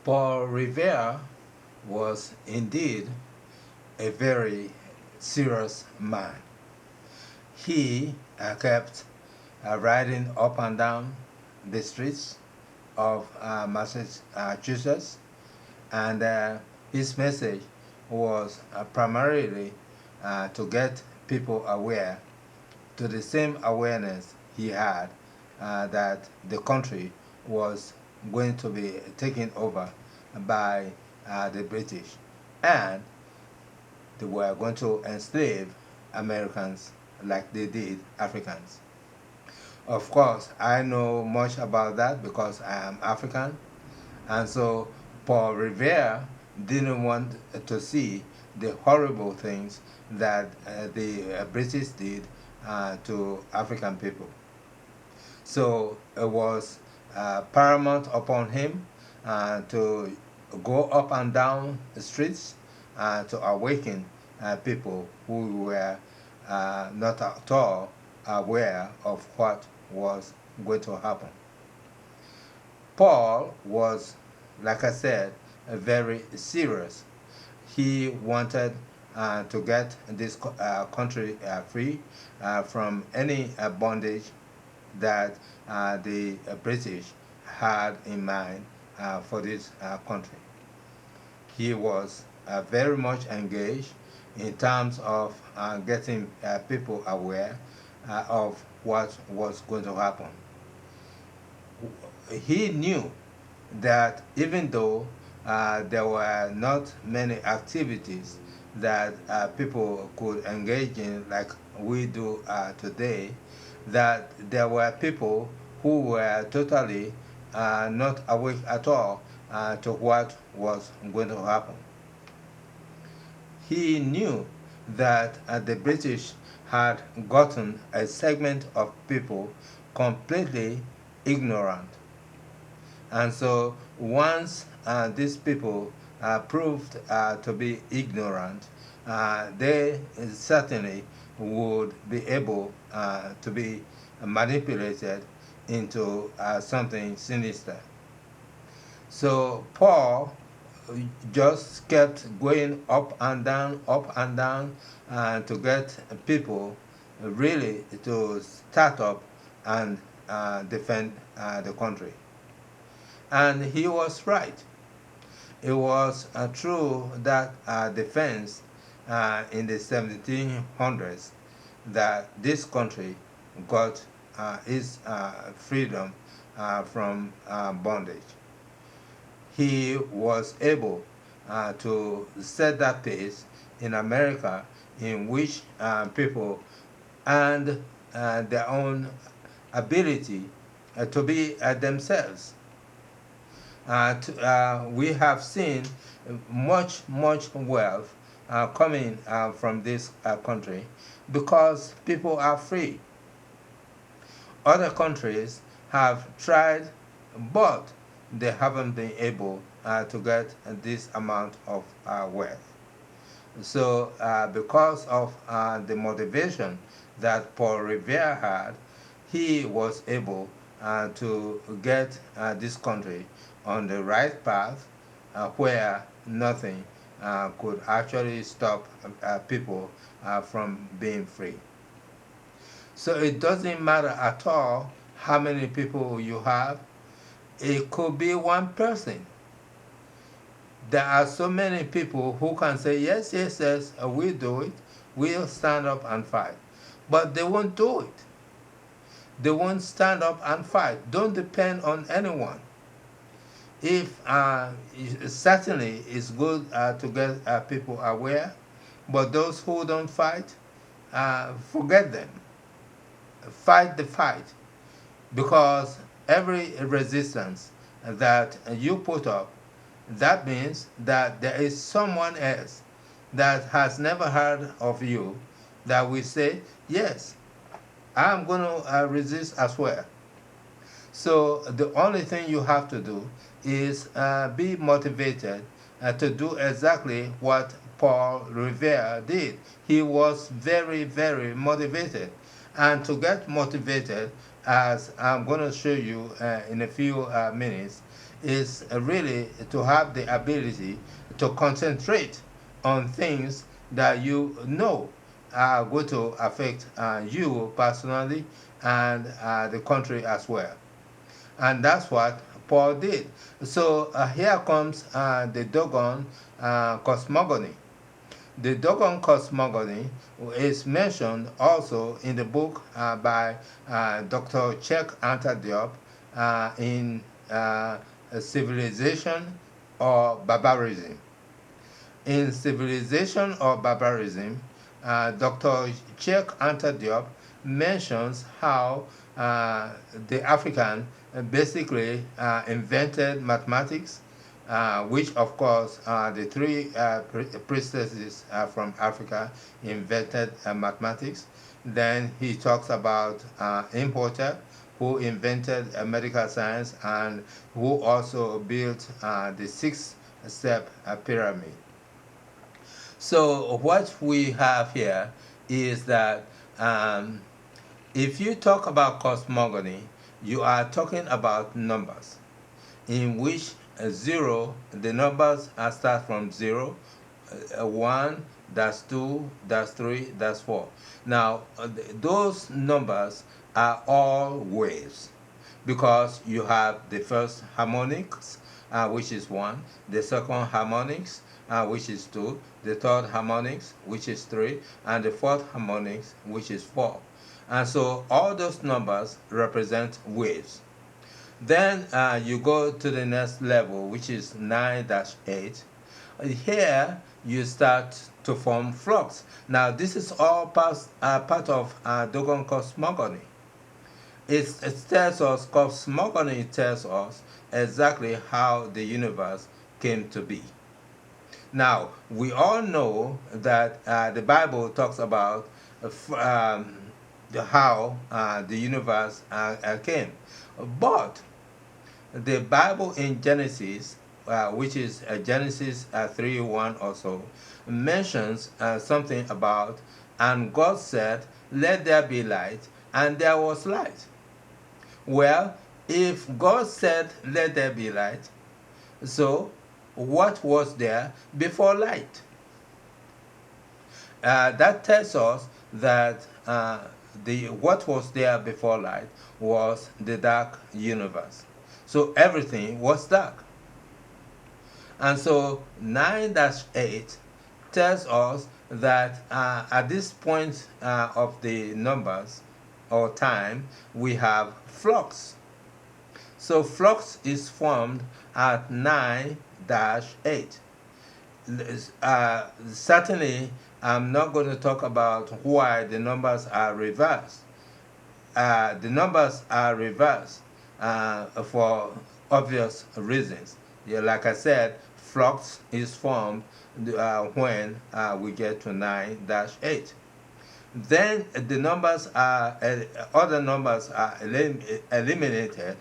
Paul Revere was indeed a very serious man. He kept riding up and down the streets of Massachusetts, and his message was primarily to get people aware to the same awareness he had that the country was going to be taken over by the British, and they were going to enslave Americans like they did Africans. Of course, I know much about that because I am African, and so Paul Revere didn't want to see the horrible things that the British did to African people. So it was paramount upon him to go up and down the streets to awaken people who were not at all aware of what was going to happen. Paul was, like I said, very serious. He wanted to get this country free from any bondage that the British had in mind for this country. He was very much engaged in terms of getting people aware of what was going to happen. He knew that even though there were not many activities that people could engage in like we do today, that there were people who were totally not awake at all to what was going to happen. He knew that the British had gotten a segment of people completely ignorant. And so once these people proved to be ignorant, they certainly would be able to be manipulated into something sinister. So Paul just kept going up and down, to get people really to start up and defend the country. And he was right. It was true that defense in the 1700s that this country got its freedom from bondage. He was able to set that pace in America in which people earned their own ability to be themselves. We have seen much wealth coming from this country because people are free. Other countries have tried, but they haven't been able to get this amount of wealth. So because of the motivation that Paul Revere had, he was able to get this country on the right path where nothing could actually stop people from being free. So it doesn't matter at all how many people you have. It could be one person. There are so many people who can say, yes, yes, yes, we'll do it. We'll stand up and fight. But they won't do it. They won't stand up and fight. Don't depend on anyone. If certainly it's good to get people aware, but those who don't fight, forget them. Fight the fight, because every resistance that you put up, that means that there is someone else that has never heard of you that will say, yes, I'm going to resist as well. So the only thing you have to do is be motivated to do exactly what Paul Revere did. He was very motivated. And to get motivated, as I'm going to show you in a few minutes, is really to have the ability to concentrate on things that you know are going to affect you personally and the country as well. And that's what Paul did. So here comes the Dogon cosmogony. The Dogon cosmogony is mentioned also in the book by Dr. Cheikh Anta Diop in Civilization or Barbarism. In Civilization or Barbarism, Dr. Cheikh Anta Diop mentions how the African basically invented mathematics, which of course the three priestesses from Africa invented mathematics. Then he talks about Imhotep, who invented medical science and who also built the six-step pyramid. So what we have here is that um, if you talk about cosmogony, you are talking about numbers in which zero, the numbers are start from zero, one, that's two, that's three, that's four. Now, those numbers are all waves because you have the first harmonics, which is one, the second harmonics, which is two, the third harmonics, which is three, and the fourth harmonics, which is four. And so all those numbers represent waves. Then you go to the next level, which is 9-8. Here you start to form flux. Now this is all part of Dogon cosmogony. It tells us, cosmogony tells us exactly how the universe came to be. Now, we all know that the Bible talks about how the universe came. But the Bible in Genesis, which is Genesis 3:1 or so, mentions something about, and God said, "Let there be light," and there was light. Well, if God said, "Let there be light," so what was there before light? That tells us that the what was there before light was the dark universe. So everything was dark. And so 9-8 tells us that at this point of the numbers or time, we have flux. So flux is formed at 9-8. Certainly, I'm not going to talk about why the numbers are reversed. The numbers are reversed for obvious reasons. Yeah, like I said, flux is formed when we get to 9-8. Then the numbers are other numbers are eliminated,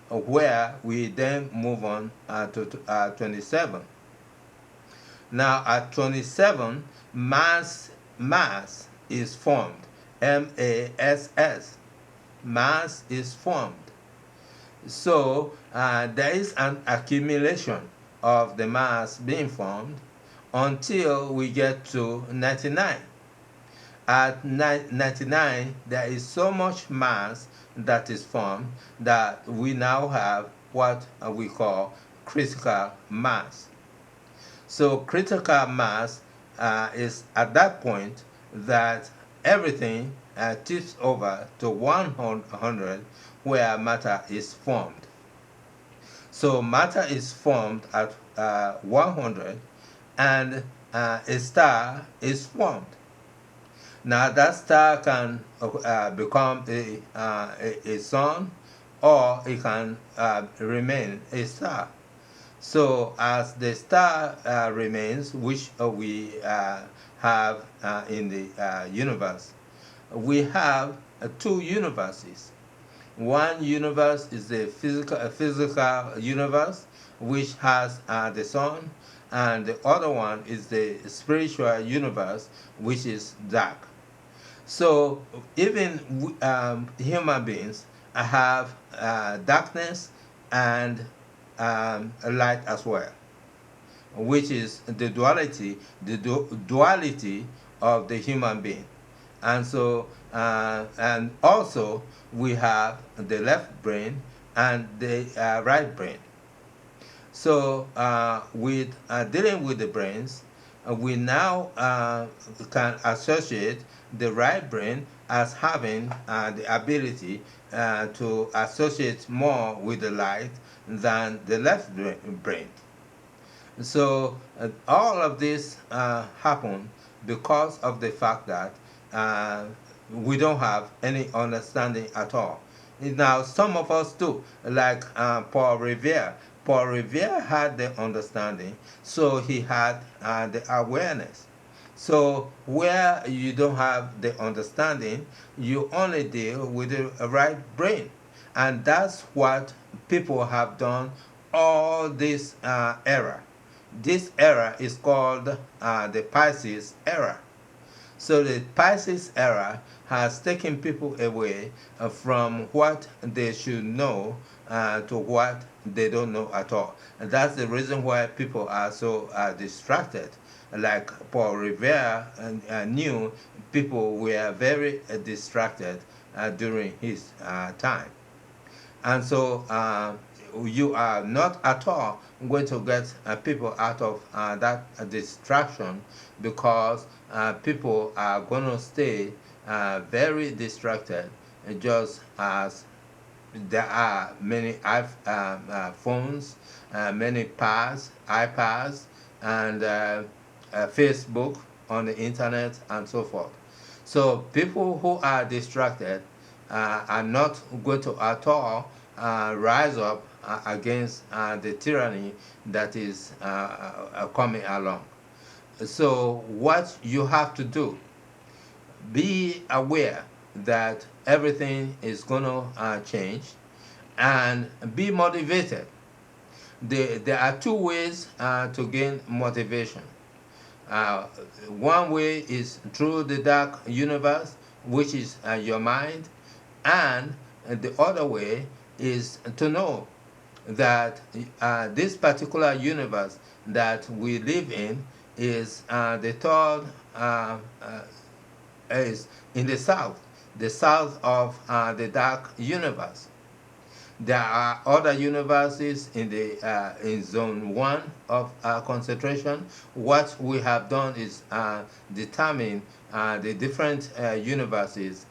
where we then move on to 27. Now at 27, mass is formed. MASS. Mass is formed. So there is an accumulation of the mass being formed until we get to 99. At 99, there is so much mass that is formed that we now have what we call critical mass. So critical mass is at that point that everything tips over to 100, where matter is formed. So matter is formed at 100, and a star is formed. Now that star can become a sun, or it can remain a star. So as the star remains, which we have in the universe, we have two universes. One universe is the physical universe, which has the sun, and the other one is the spiritual universe, which is dark. So even human beings have darkness and light as well, which is the duality of the human being. And so, and also we have the left brain and the right brain. So, with dealing with the brains, we now can associate the right brain as having the ability to associate more with the light than the left brain. So all of this happened because of the fact that uh, we don't have any understanding at all. Now, some of us do, like Paul Revere. Paul Revere had the understanding, so he had the awareness. So, where you don't have the understanding, you only deal with the right brain. And that's what people have done all this era. This era is called the Pisces era. So the Pisces era has taken people away from what they should know to what they don't know at all. And that's the reason why people are so distracted. Like Paul Revere knew people were very distracted during his time. And so you are not at all going to get people out of that distraction, because people are going to stay very distracted, just as there are many phones, many iPads, and Facebook on the internet and so forth. So people who are distracted are not going to at all rise up against the tyranny that is coming along. So what you have to do, be aware that everything is going to change, and be motivated. There are two ways to gain motivation. Uh, One way is through the dark universe, which is your mind, and the other way is to know that this particular universe that we live in is the third is in the south of the dark universe. There are other universes in zone one of concentration. What we have done is determine the different universes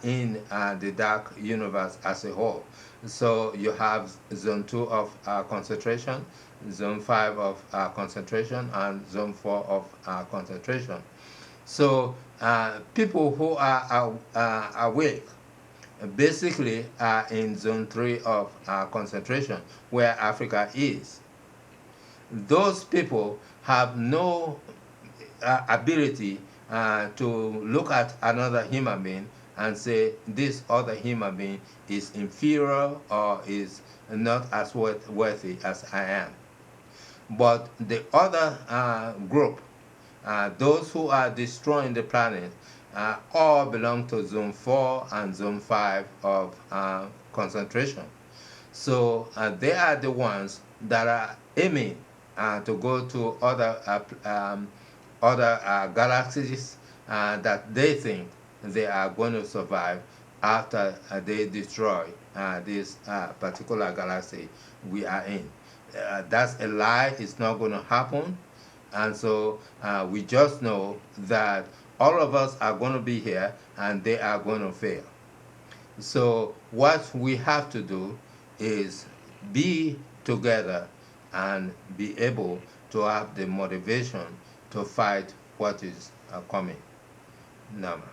in the dark universe as a whole. So you have zone two of concentration, zone five of concentration, and zone four of concentration. So people who are awake basically are in zone 3 of concentration, where Africa is. Those people have no ability to look at another human being and say this other human being is inferior or is not as worthy as I am. But the other group, those who are destroying the planet, all belong to zone 4 and zone 5 of concentration. So they are the ones that are aiming to go to other galaxies that they think they are going to survive after they destroy this particular galaxy we are in. That's a lie. It's not going to happen. And so we just know that all of us are going to be here and they are going to fail. So what we have to do is be together and be able to have the motivation to fight what is coming. Nama.